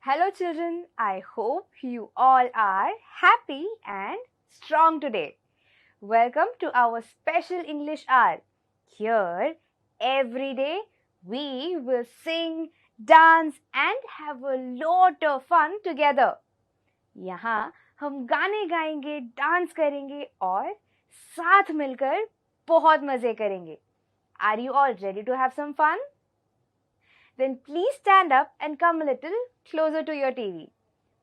Hello children, I hope you all are happy and strong today. Welcome to our special English hour. Here, every day, we will sing, dance and have a lot of fun together. यहाँ हम गाने गाएंगे, dance करेंगे और साथ मिलकर बहुत मजे करेंगे. Are you all ready to have some fun? Then please stand up and come a little closer to your TV.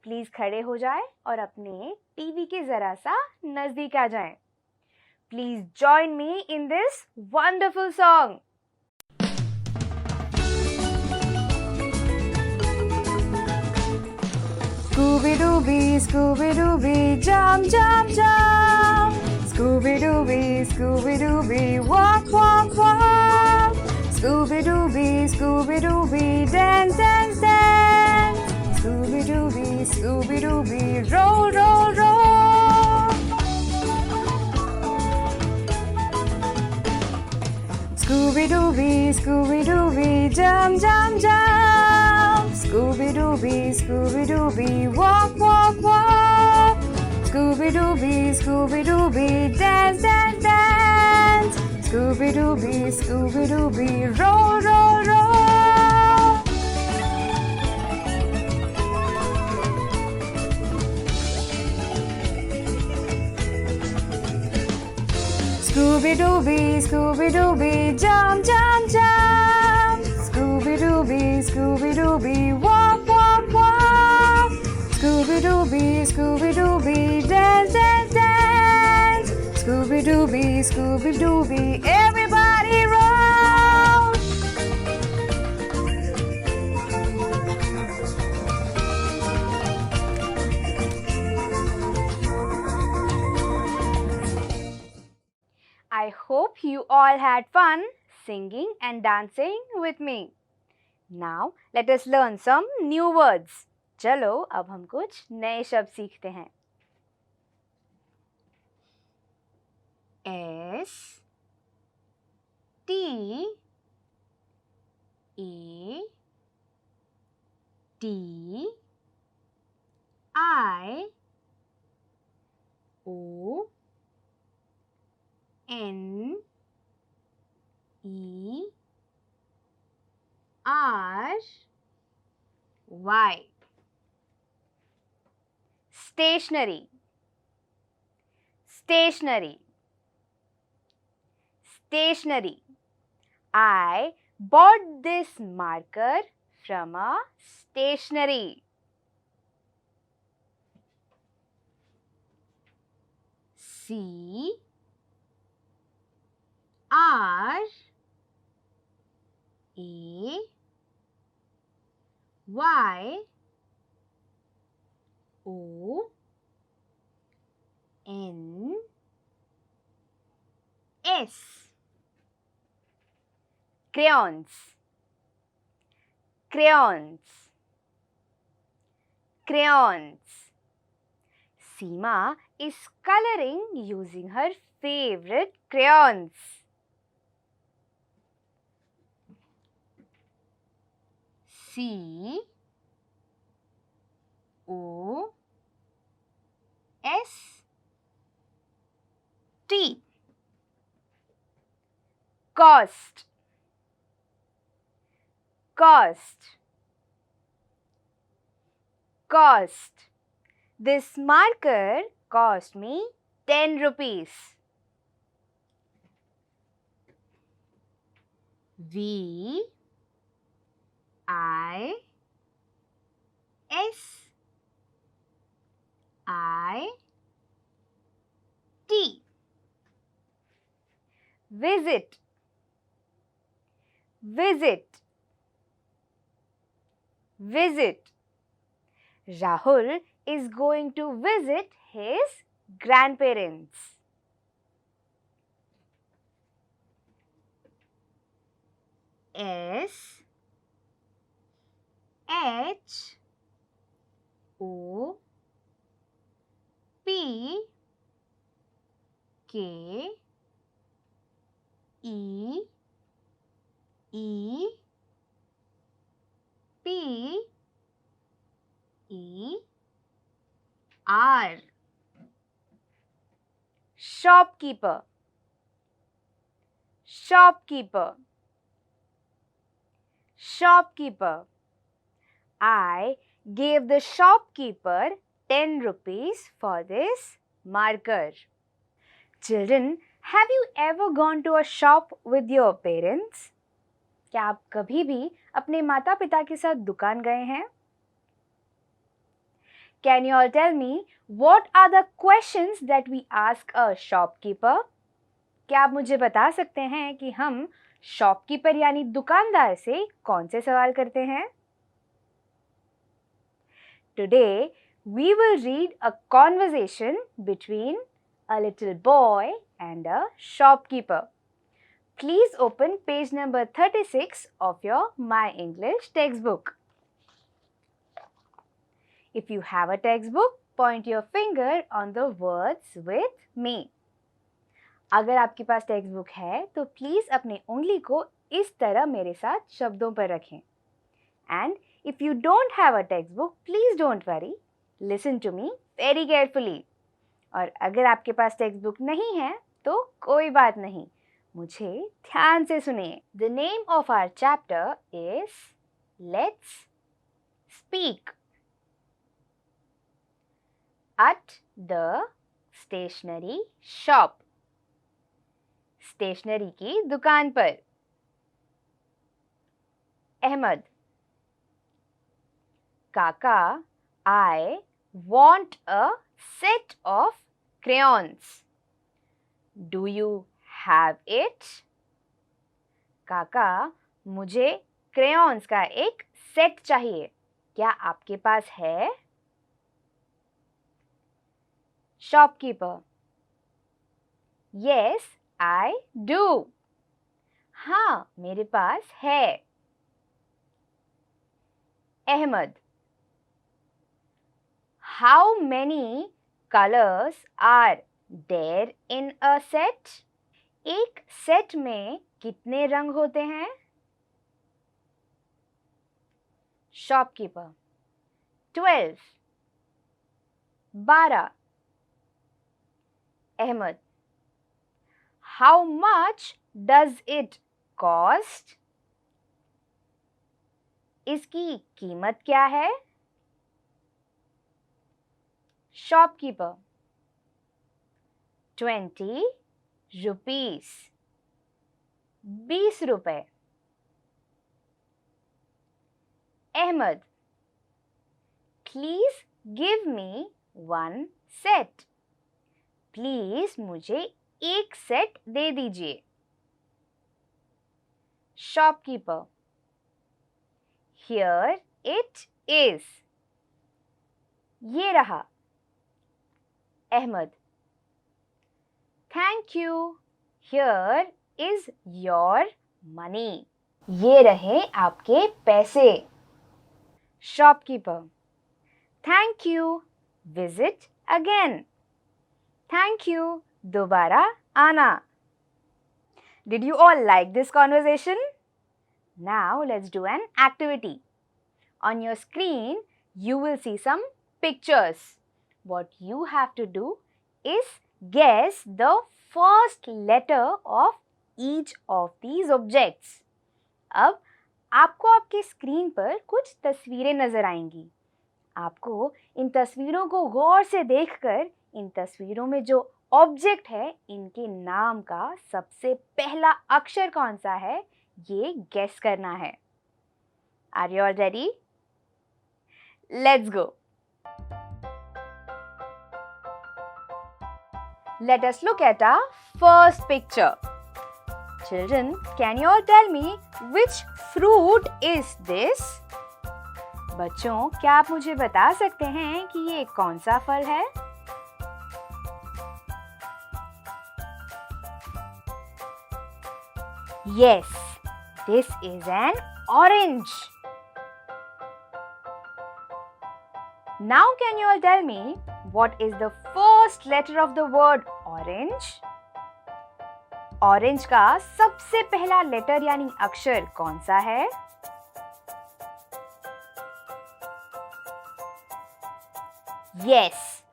Please खड़े हो जाएं और अपने टीवी के जरा सा नजदीक आ जाएं. Please join me in this wonderful song. Scooby-Dooby, Scooby-Dooby, jump, jump, jump. Scooby-Dooby, Scooby-Dooby, walk, walk, walk. Scooby-Dooby, Scooby-Dooby, dance, dance, dance. Scooby-Dooby, Scooby-Dooby, roll, roll, roll. Scooby-Dooby, Scooby-Dooby, jump, jump, jump. Scooby-Dooby, Scooby-Dooby, walk, walk, walk. Scooby-Dooby, Scooby-Dooby, dance, dance, dance. Scooby-Dooby, Scooby-Dooby, roll, roll, roll. Scooby-Dooby, Scooby-Dooby, jump, jump, jump. Scooby-Dooby, Scooby-Dooby, walk, walk, walk. Scooby-Dooby, Scooby-Dooby, dance, dance, dance. Scooby-Dooby, Scooby-Dooby, everybody roll. I hope you all had fun singing and dancing with me. Now let us learn some new words. चलो अब हम कुछ नए शब्द सीखते हैं. S T A D I O N E R Y. Stationery, stationery, stationery. I bought this marker from a stationery. C R A Y O N S. Crayons, crayons, crayons. Seema is coloring using her favorite crayons. C O S T. Cost, cost. Cost. This marker cost me 10 rupees. V I S I T. Visit. Visit. Visit. Rahul is going to visit his grandparents. S H O P K E E P E R. Shopkeeper. Shopkeeper. Shopkeeper. I gave the shopkeeper 10 rupees for this marker. Children, have you ever gone to a shop with your parents? क्या आप कभी भी अपने माता पिता के साथ दुकान गए हैं? Can you all tell me what are the questions that we ask a shopkeeper? क्या आप मुझे बता सकते हैं कि हम शॉपकीपर यानी दुकानदार से कौन से सवाल करते हैं? Today we will read a conversation between a little boy and a shopkeeper. Please open page number 36 of your My English textbook. If you have a textbook, point your finger on the words with me. अगर आपके पास text book है तो please अपनी उंगली को इस तरह मेरे साथ शब्दों पर रखें. And if you don't have a textbook, please don't worry. Listen to me very carefully. और अगर आपके पास टेक्स्ट बुक नहीं है तो कोई बात नहीं, मुझे ध्यान से सुनिए. The name of our chapter is Let's Speak. At the stationery shop. Stationery की दुकान पर. अहमद. काका, I want a set of crayons. Do you have it? काका, मुझे crayons का एक सेट चाहिए. क्या आपके पास है? Shopkeeper. Yes, I do. हाँ, मेरे पास है. Ahmed. How many colors are there in a set? एक सेट में कितने रंग होते हैं? Shopkeeper. 12. 12. Ahmed. How much does it cost? इसकी कीमत क्या है? Shopkeeper. 20 rupees. 20 रुपए. Ahmed. Please give me one set. Please मुझे एक सेट दे दीजिए. Shopkeeper. Here it is. ये रहा. Ahmed. Thank you. Here is your money. ये रहे आपके पैसे. Shopkeeper. Thank you. Visit again. Thank you. दोबारा आना. Did you all like this conversation? Now let's do an activity. On your screen, you will see some pictures. What you have to do is guess the first letter of each of these objects. अब आपको आपके screen पर कुछ तस्वीरें नजर आएंगी. आपको इन तस्वीरों को गौर से देखकर इन तस्वीरों में जो ऑब्जेक्ट है इनके नाम का सबसे पहला अक्षर कौन सा है ये गेस करना है। Are you all ready? Let's go. Let us look at our first picture. Children, can you all tell me which fruit is this? बच्चों, क्या आप मुझे बता सकते हैं कि ये कौन सा फल है? Yes, this is an orange. Now can you all tell me what is the first letter of the word orange? Orange का सबसे पहला लेटर यानी अक्षर कौन सा है? Yes,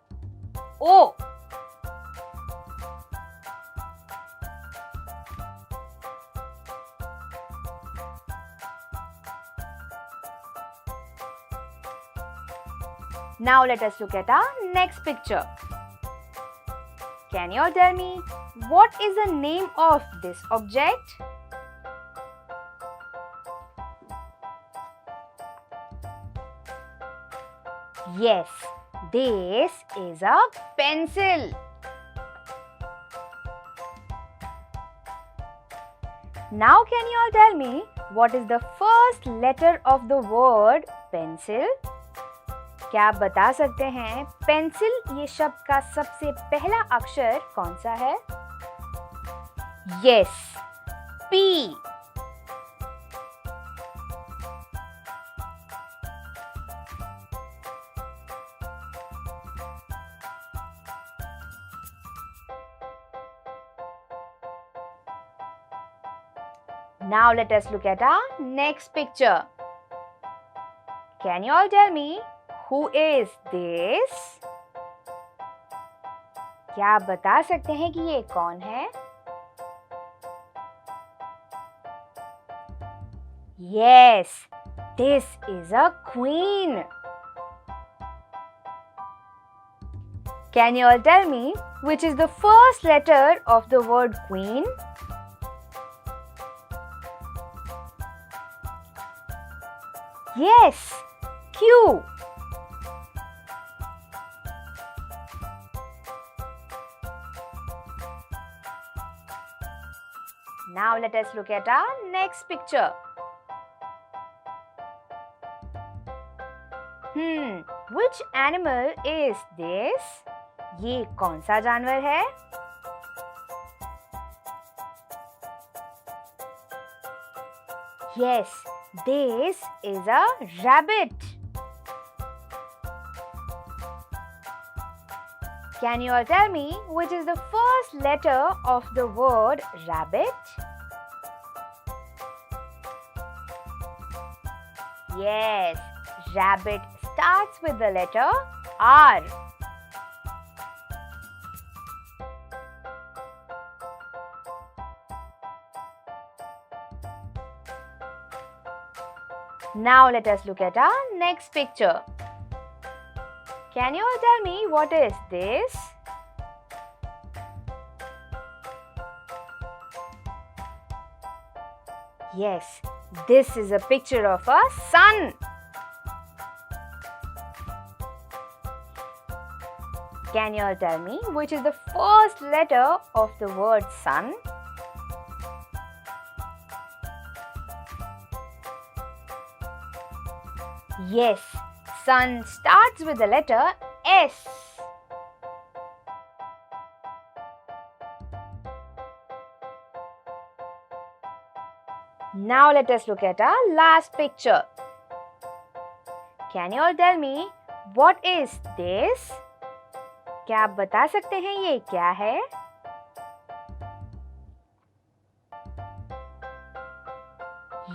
O. Now let us look at our next picture. Can you all tell me what is the name of this object? Yes, this is a pencil. Now can you all tell me what is the first letter of the word pencil? क्या आप बता सकते हैं pencil ये शब्द का सबसे पहला अक्षर कौन सा है? Yes, P. Now let us look at our next picture. Can you all tell me who is this? क्या आप बता सकते हैं कि ये कौन है? Yes, this is a queen. Can you all tell me which is the first letter of the word queen? Yes, Q. Now let us look at our next picture. Which animal is this? ये कौन सा जानवर है? Yes, this is a rabbit. Can you all tell me which is the first letter of the word rabbit? Yes, rabbit starts with the letter R. Now let us look at our next picture. Can you all tell me what is this? Yes, this is a picture of a sun. Can you all tell me which is the first letter of the word sun? Yes, sun starts with the letter S. Now let us look at our last picture. Can you all tell me what is this? क्या आप बता सकते हैं ये क्या है?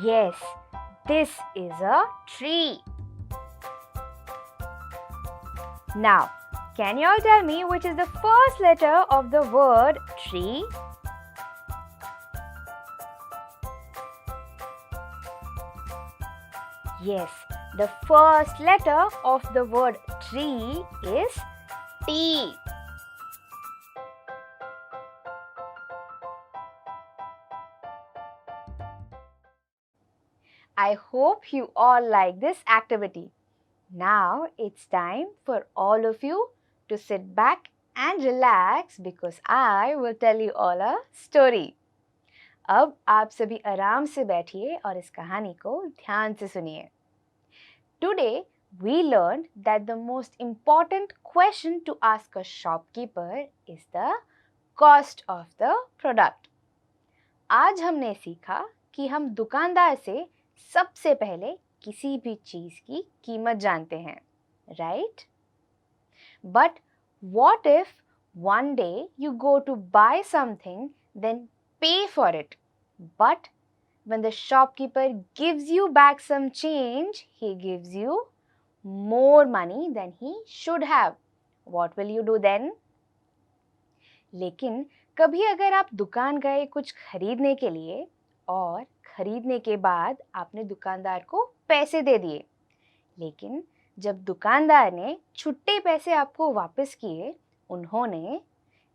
Yes, this is a tree. Now, can you all tell me which is the first letter of the word tree? Yes, The first letter of the word tree is T. I hope you all like this activity. Now it's time for all of you to sit back and relax because I will tell you all a story. अब आप सभी आराम से बैठिए और इस कहानी को ध्यान से सुनिए. Today we learned that the most important question to ask a shopkeeper is the cost of the product. आज हमने सीखा कि हम दुकानदार से सबसे पहले किसी भी चीज की कीमत जानते हैं, right? But what if one day you go to buy something, then pay for it, but when the shopkeeper gives you back some change, he gives you more money than he should have. What will you do then? लेकिन कभी अगर आप दुकान गए कुछ खरीदने के लिए और खरीदने के बाद आपने दुकानदार को पैसे दे दिए, लेकिन जब दुकानदार ने छुट्टे पैसे आपको वापस किए, उन्होंने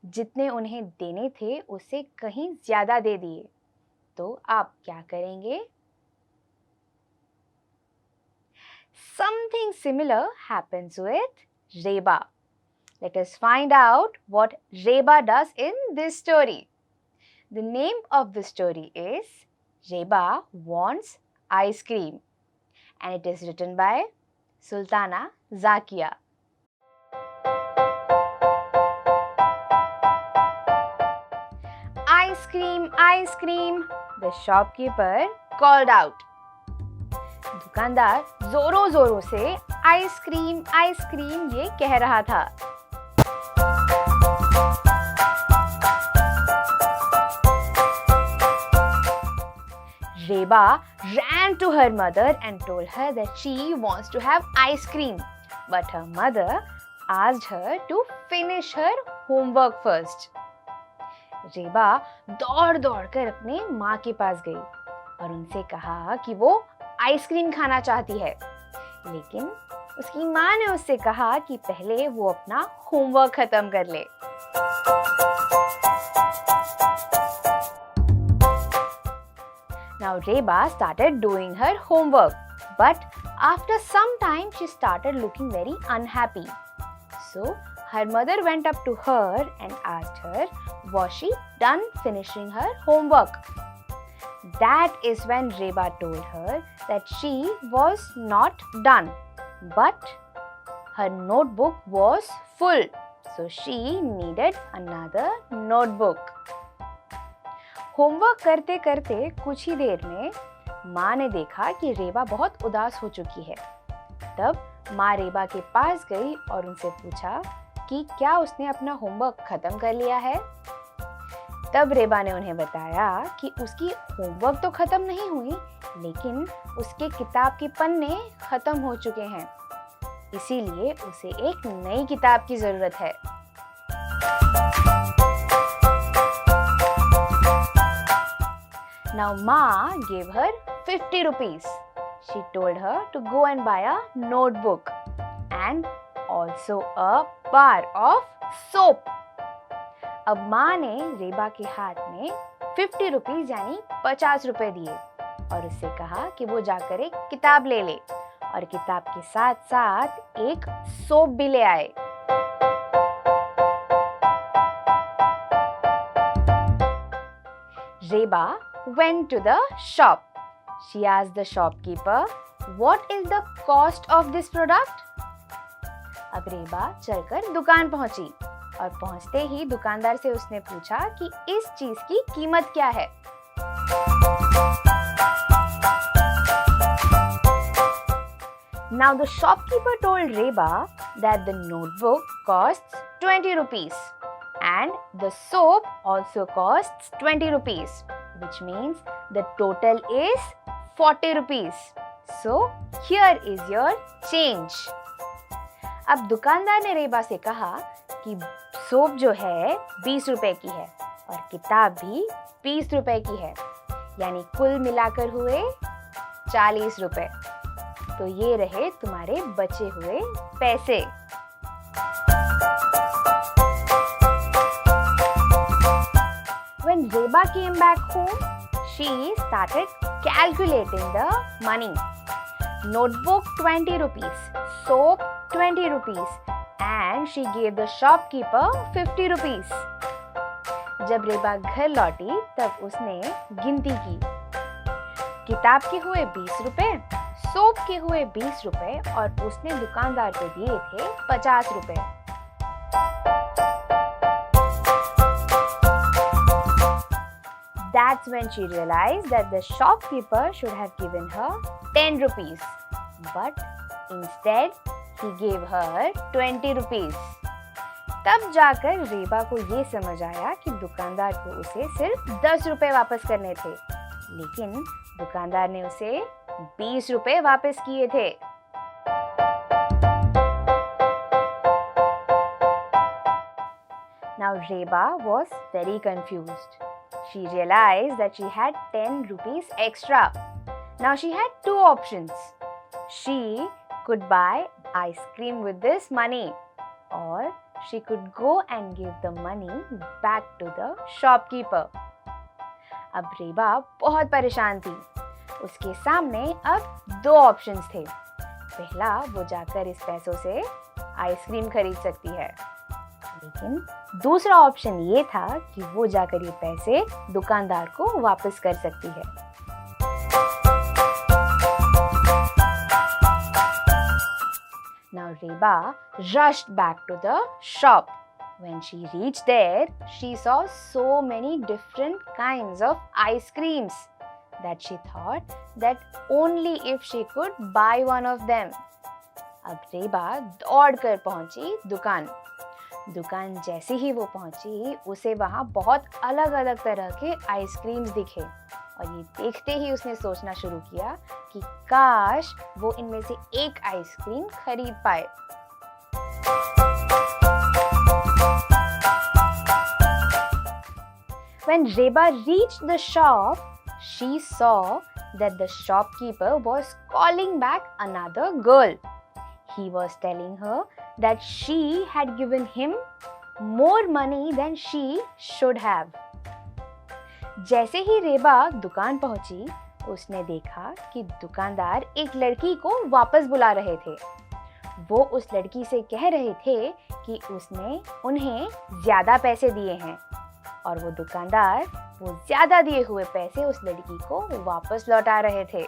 जितने उन्हें देने थे उससे कहीं ज़्यादा दे दिए, तो आप क्या करेंगे? Something similar happens with Reba. Let us find out what Reba does in this story. The name of the story is Reba Wants Ice Cream, and it is written by Sultana Zakia. Ice cream, ice cream, the shopkeeper called out. दुकानदार जोरों जोरों से ice cream ये कह रहा था. Reba ran to her mother and told her that she wants to have ice cream, but her mother asked her to finish her homework first. Reba दौड़ कर अपने माँ के पास गई और उनसे कहा कि वो आइसक्रीम खाना चाहती है, लेकिन उसकी माँ ने उससे कहा कि पहले वो अपना होमवर्क खत्म कर ले. Now Reba started doing her homework, but after some time she started looking very unhappy. So her mother went up to her and asked her, was she done finishing her homework? That is when Reba told her that she was not done, but her notebook was full, so she needed another notebook. Homework करते करते कुछ ही देर में माँ ने देखा कि रेबा बहुत उदास हो चुकी है. तब माँ रेबा के पास गई और उनसे पूछा कि क्या उसने अपना होमवर्क खत्म कर लिया है. तब रेबा ने उन्हें बताया कि उसकी होमवर्क तो खत्म नहीं हुई, लेकिन उसके किताब के पन्ने खत्म हो चुके हैं, इसीलिए उसे एक नई किताब की जरूरत है. Now Ma gave her 50 rupees. She told her to go and buy a notebook and also a bar of soap. अब माँ ने रेबा के हाथ में 50 रुपीज यानी 50 रुपए दिए और उससे कहा कि वो जाकर एक किताब ले ले और किताब के साथ साथ एक सोप भी ले आए. Reba went to the shop. She asked the shopkeeper, "What is the cost of this product?" अब रेबा चलकर दुकान पहुंची और पहुंचते ही दुकानदार से उसने पूछा कि इस चीज की कीमत क्या है. Now the shopkeeper told Reba that the notebook costs 20 rupees and the soap also costs 20 rupees, which means the total is 40 rupees. So here is your change. अब दुकानदार ने रेबा से कहा कि सोप जो है 20 रुपए की है और किताब भी 20 रुपए की है, यानी कुल मिलाकर हुए 40 रुपए. तो ये रहे तुम्हारे बचे हुए पैसे। When Reba came back home, she started calculating the money. Notebook 20 rupees, soap 20 rupees, and she gave the shopkeeper 50 rupees. जब रेबा घर लौटी तब उसने गिनती की। किताब के हुए 20 रुपए, सोप के हुए 20 रुपए और उसने दुकानदार को दिए थे 50 रुपए। That's when she realized that the shopkeeper should have given her 10 rupees, but instead he gave her 20 rupees. तब जाकर रेबा को ये समझ आया कि दुकानदार को उसे सिर्फ 10 रुपए वापस करने थे, लेकिन दुकानदार ने उसे 20 रुपए वापस किए थे। Now Reba was very confused. She realized that she had 10 rupees extra. Now she had two options. She could buy ice cream with this money, or she could go and give the money back to the shopkeeper. अब रेबा बहुत परेशान थी। उसके सामने अब दो options थे। पहला, वो जाकर इस पैसों से आइसक्रीम खरीद सकती है, लेकिन दूसरा ऑप्शन ये था कि वो जाकर ये पैसे दुकानदार को वापस कर सकती है। Now Reba rushed back to the shop. When she reached there, she saw so many different kinds of ice creams that she thought that only if she could buy one of them. अब रेबा दौड़कर पहुंची दुकान। दुकान जैसे ही वो पहुंची, उसे वहाँ बहुत अलग अलग तरह के आइसक्रीम्स दिखे और ये देखते ही उसने सोचना शुरू किया कि काश वो इनमें से एक आइसक्रीम खरीद पाए। When Reba reached the shop, she saw that the shopkeeper was calling back another girl. He was telling her that she had given him more money than she should have. जैसे ही रेबा दुकान पहुंची, उसने देखा कि दुकानदार एक लड़की को वापस बुला रहे थे। वो उस लड़की से कह रहे थे कि उसने उन्हें ज्यादा पैसे दिए हैं और वो दुकानदार वो ज्यादा दिए हुए पैसे उस लड़की को वापस लौटा रहे थे।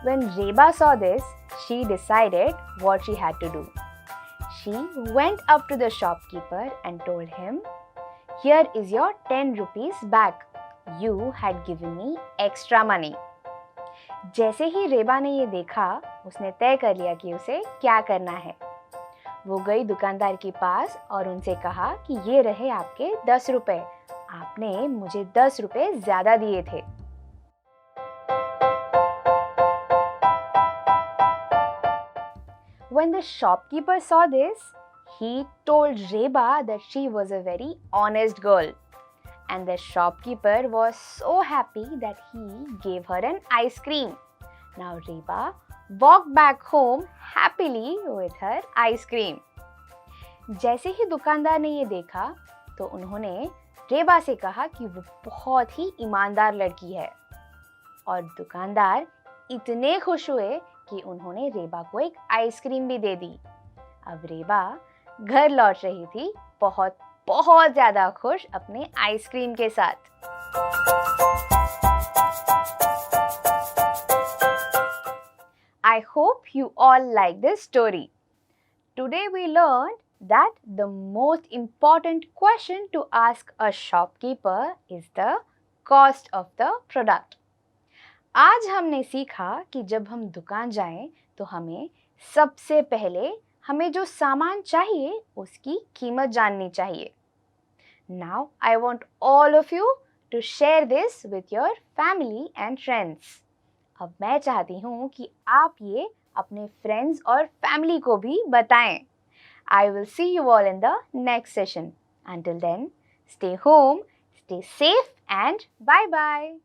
When Reba saw this, she decided what she had to do. She went up to the shopkeeper and told him, "Here is your 10 rupees back. You had given me extra money." जैसे ही रेबा ने ये देखा, उसने तय कर लिया कि उसे क्या करना है। वो गई दुकानदार के पास और उनसे कहा कि ये रहे आपके 10 रुपए। आपने मुझे 10 रुपए ज्यादा दिए थे। When the shopkeeper saw this, he told Reba that she was a very honest girl, and the shopkeeper was so happy that he gave her an ice cream. Now Reba walked back home happily with her ice cream. जैसे ही दुकानदार ने ये देखा, तो उन्होंने रेबा से कहा कि वो बहुत ही ईमानदार लड़की है, और दुकानदार इतने खुश हुए कि उन्होंने रेबा को एक आइसक्रीम भी दे दी। अब रेबा घर लौट रही थी बहुत बहुत ज्यादा खुश अपने आइसक्रीम के साथ। I hope you all like this story. Today we learned that the most important question to ask a shopkeeper is the cost of the product. आज हमने सीखा कि जब हम दुकान जाएं तो हमें सबसे पहले हमें जो सामान चाहिए उसकी कीमत जाननी चाहिए। Now I want all of you to share this with your family and friends. अब मैं चाहती हूँ कि आप ये अपने फ्रेंड्स और फैमिली को भी बताएं। I will see you all in the next session. Until then, stay home, stay safe and bye-bye.